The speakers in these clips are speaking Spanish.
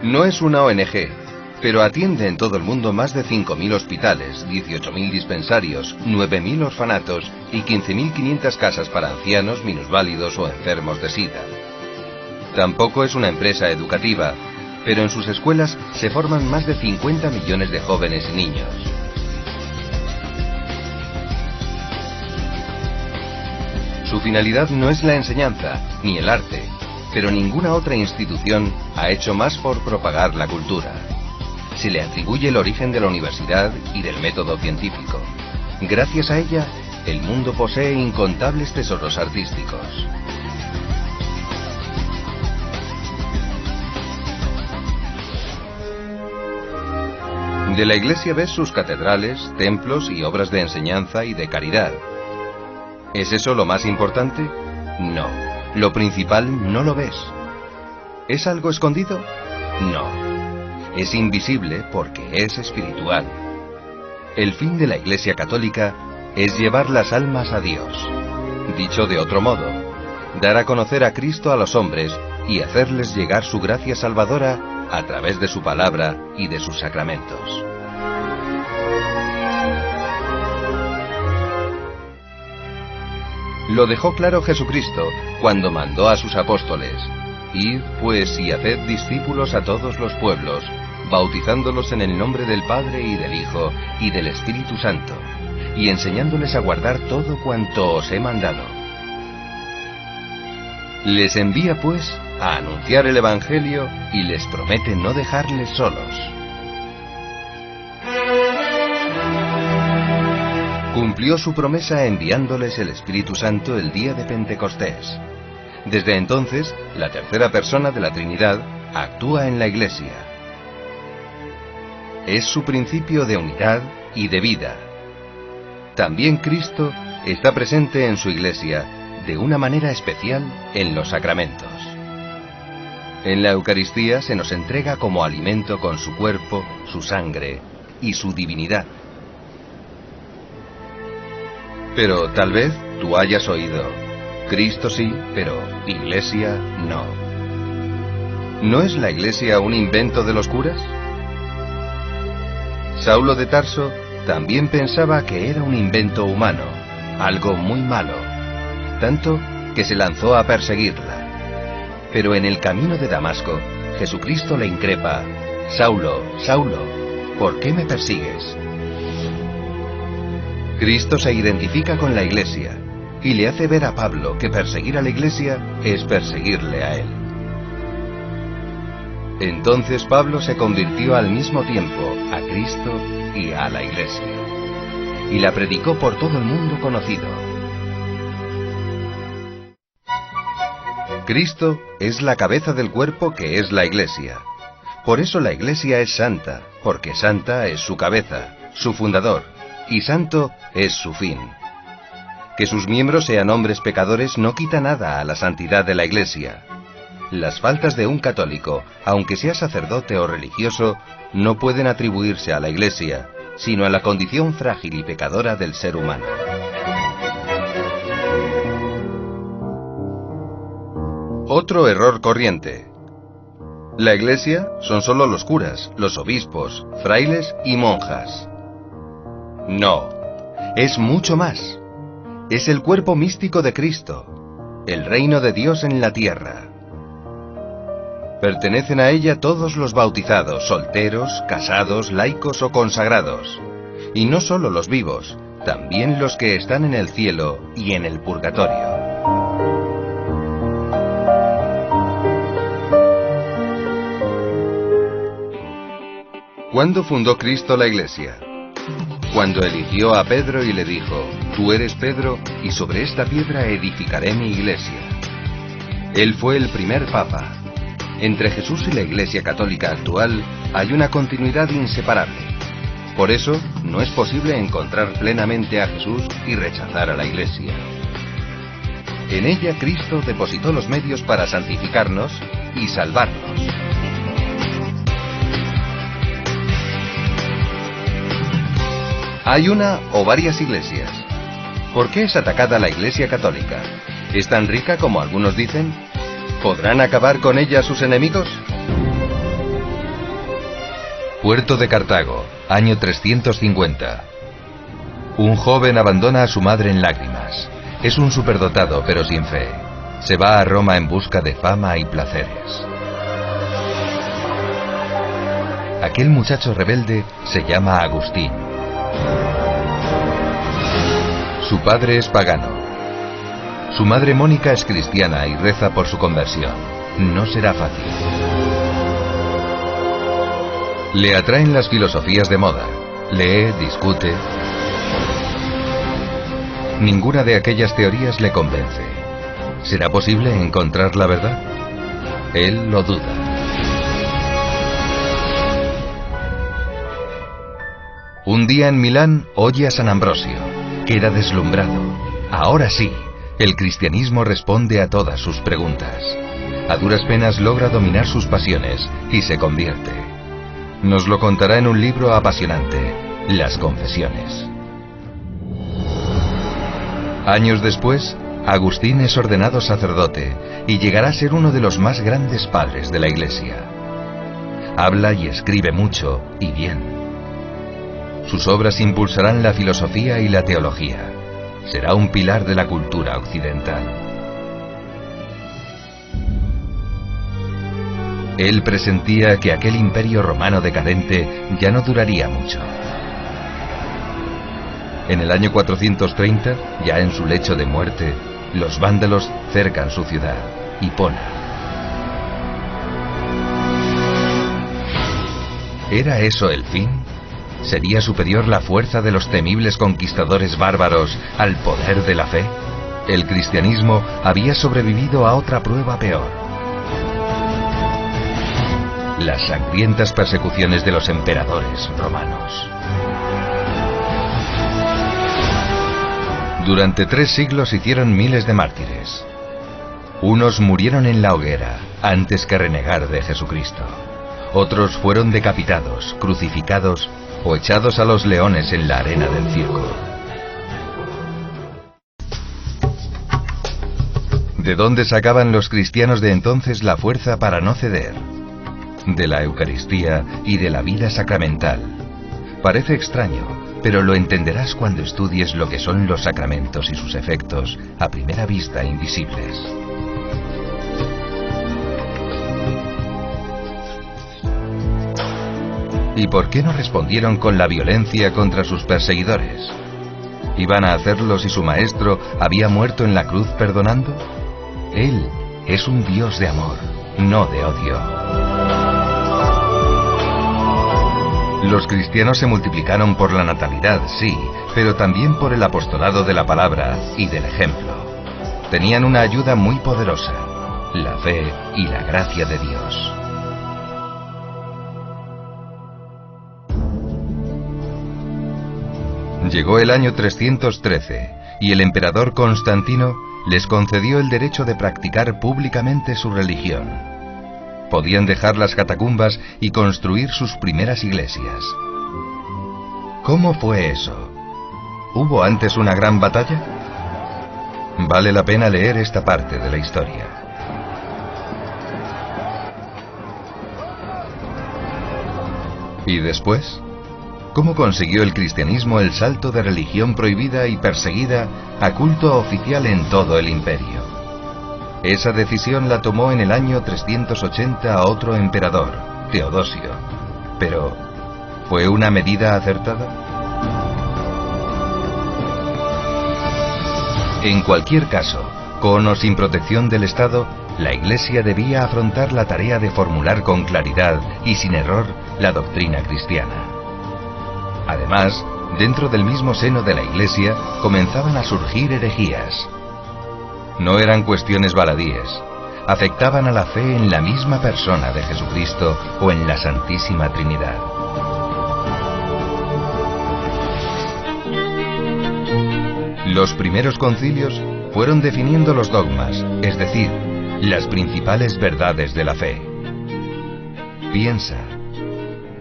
No es una ONG, pero atiende en todo el mundo más de 5.000 hospitales, 18.000 dispensarios, 9.000 orfanatos y 15.500 casas para ancianos, minusválidos o enfermos de SIDA. Tampoco es una empresa educativa, pero en sus escuelas se forman más de 50 millones de jóvenes y niños. Su finalidad no es la enseñanza, ni el arte, pero ninguna otra institución ha hecho más por propagar la cultura. Se le atribuye el origen de la universidad y del método científico. Gracias a ella, el mundo posee incontables tesoros artísticos. De la Iglesia ves sus catedrales, templos y obras de enseñanza y de caridad. ¿Es eso lo más importante? No. Lo principal no lo ves. ¿Es algo escondido? No. Es invisible porque es espiritual. El fin de la Iglesia Católica es llevar las almas a Dios. Dicho de otro modo, dar a conocer a Cristo a los hombres y hacerles llegar su gracia salvadora a través de su palabra y de sus sacramentos. Lo dejó claro Jesucristo cuando mandó a sus apóstoles: Id pues y haced discípulos a todos los pueblos, bautizándolos en el nombre del Padre y del Hijo y del Espíritu Santo, y enseñándoles a guardar todo cuanto os he mandado. Les envía pues a anunciar el Evangelio y les promete no dejarles solos. Cumplió su promesa enviándoles el Espíritu Santo el día de Pentecostés. Desde entonces, la tercera persona de la Trinidad actúa en la Iglesia. Es su principio de unidad y de vida. También Cristo está presente en su Iglesia de una manera especial en los sacramentos. En la Eucaristía se nos entrega como alimento con su cuerpo, su sangre y su divinidad. Pero tal vez tú hayas oído: Cristo sí, pero Iglesia no. ¿No es la Iglesia un invento de los curas? Saulo de Tarso también pensaba que era un invento humano, algo muy malo, tanto que se lanzó a perseguirla. Pero en el camino de Damasco, Jesucristo le increpa: Saulo, Saulo, ¿por qué me persigues? Cristo se identifica con la Iglesia y le hace ver a Pablo que perseguir a la Iglesia es perseguirle a él. Entonces Pablo se convirtió al mismo tiempo a Cristo y a la Iglesia, y la predicó por todo el mundo conocido. Cristo es la cabeza del cuerpo que es la Iglesia. Por eso la Iglesia es santa, porque santa es su cabeza, su fundador, y santo es su fin. Que sus miembros sean hombres pecadores no quita nada a la santidad de la Iglesia. Las faltas de un católico, aunque sea sacerdote o religioso, no pueden atribuirse a la Iglesia, sino a la condición frágil y pecadora del ser humano. Otro error corriente. La Iglesia son solo los curas, los obispos, frailes y monjas. No, es mucho más. Es el cuerpo místico de Cristo, el reino de Dios en la tierra. Pertenecen a ella todos los bautizados, solteros, casados, laicos o consagrados. Y no solo los vivos, también los que están en el cielo y en el purgatorio. ¿Cuándo fundó Cristo la Iglesia? Cuando eligió a Pedro y le dijo: Tú eres Pedro, y sobre esta piedra edificaré mi iglesia. Él fue el primer papa. Entre Jesús y la Iglesia Católica actual hay una continuidad inseparable. Por eso, no es posible encontrar plenamente a Jesús y rechazar a la Iglesia. En ella Cristo depositó los medios para santificarnos y salvarnos. Hay una o varias iglesias. ¿Por qué es atacada la Iglesia Católica? ¿Es tan rica como algunos dicen? ¿Podrán acabar con ella sus enemigos? Puerto de Cartago, año 350. Un joven abandona a su madre en lágrimas. Es un superdotado, pero sin fe. Se va a Roma en busca de fama y placeres. Aquel muchacho rebelde se llama Agustín. Su padre es pagano. Su madre Mónica es cristiana y reza por su conversión. No será fácil. Le atraen las filosofías de moda. Lee, discute. Ninguna de aquellas teorías le convence. ¿Será posible encontrar la verdad? Él lo duda. Un día en Milán oye a San Ambrosio. Queda deslumbrado. Ahora sí, el cristianismo responde a todas sus preguntas. A duras penas logra dominar sus pasiones y se convierte. Nos lo contará en un libro apasionante, Las Confesiones. Años después, Agustín es ordenado sacerdote y llegará a ser uno de los más grandes padres de la Iglesia. Habla y escribe mucho y bien. Sus obras impulsarán la filosofía y la teología. Será un pilar de la cultura occidental. Él presentía que aquel imperio romano decadente ya no duraría mucho. En el año 430, ya en su lecho de muerte, los vándalos cercan su ciudad, Hipona. ¿Era eso el fin? ¿Sería superior la fuerza de los temibles conquistadores bárbaros al poder de la fe? El cristianismo había sobrevivido a otra prueba peor. Las sangrientas persecuciones de los emperadores romanos. Durante 3 siglos hicieron miles de mártires. Unos murieron en la hoguera antes que renegar de Jesucristo. Otros fueron decapitados, crucificados o echados a los leones en la arena del circo. ¿De dónde sacaban los cristianos de entonces la fuerza para no ceder? De la Eucaristía y de la vida sacramental. Parece extraño, pero lo entenderás cuando estudies lo que son los sacramentos y sus efectos, a primera vista invisibles. ¿Y por qué no respondieron con la violencia contra sus perseguidores? ¿Iban a hacerlo si su maestro había muerto en la cruz perdonando? Él es un Dios de amor, no de odio. Los cristianos se multiplicaron por la natalidad, sí, pero también por el apostolado de la palabra y del ejemplo. Tenían una ayuda muy poderosa, la fe y la gracia de Dios. Llegó el año 313 y el emperador Constantino les concedió el derecho de practicar públicamente su religión. Podían dejar las catacumbas y construir sus primeras iglesias. ¿Cómo fue eso? ¿Hubo antes una gran batalla? Vale la pena leer esta parte de la historia. ¿Y después? ¿Cómo consiguió el cristianismo el salto de religión prohibida y perseguida a culto oficial en todo el imperio? Esa decisión la tomó en el año 380 a otro emperador, Teodosio. Pero, ¿fue una medida acertada? En cualquier caso, con o sin protección del Estado, la Iglesia debía afrontar la tarea de formular con claridad y sin error la doctrina cristiana. Además, dentro del mismo seno de la Iglesia comenzaban a surgir herejías. No eran cuestiones baladíes, afectaban a la fe en la misma persona de Jesucristo o en la Santísima Trinidad. Los primeros concilios fueron definiendo los dogmas, es decir, las principales verdades de la fe. Piensa,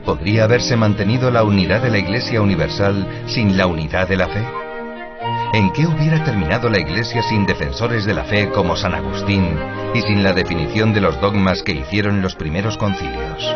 ¿podría haberse mantenido la unidad de la Iglesia universal sin la unidad de la fe? ¿En qué hubiera terminado la Iglesia sin defensores de la fe como San Agustín y sin la definición de los dogmas que hicieron los primeros concilios?